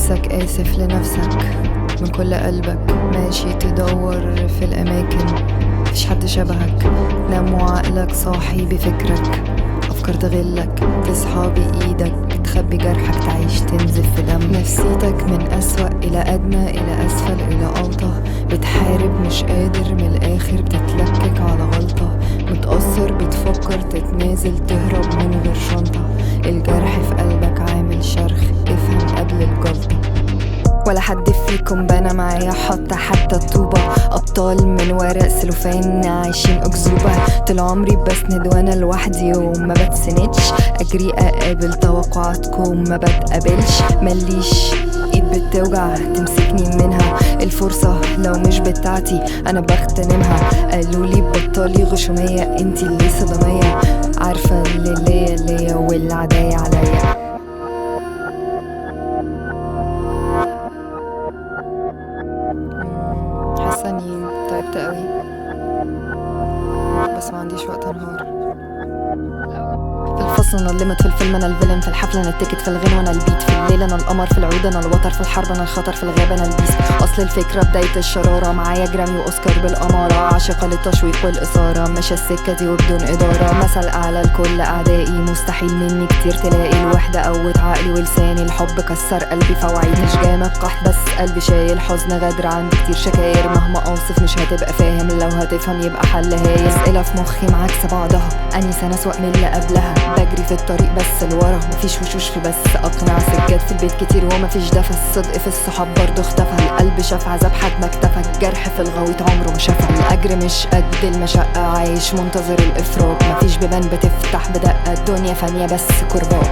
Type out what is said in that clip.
نفسك آسف لنفسك من كل قلبك، ماشي تدور في الأماكن مفيش حد شبهك. نام وعقلك صاحي بفكرك، أفكار تغلك تصحى بإيدك، تخبي جرحك تعيش تنزف في دم. نفسيتك من أسوأ إلى أدنى إلى أسفل إلى أوطى، بتحارب مش قادر من الآخر، بتتلكك على غلطة، متأثر بتفكر تتنازل تهرب من غير شنطة. الجرح في قلبك عامل شرخ، افهم قبل الجلطة. ولا حد فيكم بنا معايا حتى الطوبة، أبطال من ورق سلوفان عايشين أكذوبة. طول عمري بسند وأنا لوحدي وما بتسندش، أجري أقابل توقعاتكم ما بتقابلش. مليش إيد بتوجع تمسكني منها، الفرصة لو مش بتاعتي أنا بغتنمها. قالولي بطلي غشومية انتي اللي صدمية، عارفة اللي ليا والعداية عليا. حاسة اني تعبت قوي بس ما عنديش وقت انهار. في الفصل انا الليمت، في الفيلم انا الفيلن، في الحفله انا التيكت، في الغنى انا البيت، في الليل انا القمر، في العود انا الوتر، في الحرب انا الخطر، في الغابه انا البيست. اصل الفكره بدايه الشراره، معايا جرامي واوسكار بالاماره، عاشقه للتشويق والاثاره، ماشيه السكه دي وبدون اداره. مثل اعلى لكل اعدائي، مستحيل مني كتير تلاقي الوحده قوت عقلي ولساني، الحب كسر قلبي فوعي، مش جامد قحط بس قلبي شايل حزن غدر، عندي كتير شكاير مهما اوصف مش هتبقى فاهم، لو هتفهم يبقى حل هايل. اسئله في مخي معاكسه بعضها، اني سنه اسوأ من اللي قبلها، بجري في الطريق بس لورا، مفيش وشوش في بس اقنع، سجاد في البيت كتير ومفيش دفى، الصدق في الصحاب برضه اختفى، القلب شاف عذاب حد ما اكتفى، الجرح في الغويط عمره ما شفى، الاجر مش قد المشقه، عايش منتظر الافراج، مفيش بيبان بتفتح بدقه، الدنيا فانيه بس كرباج.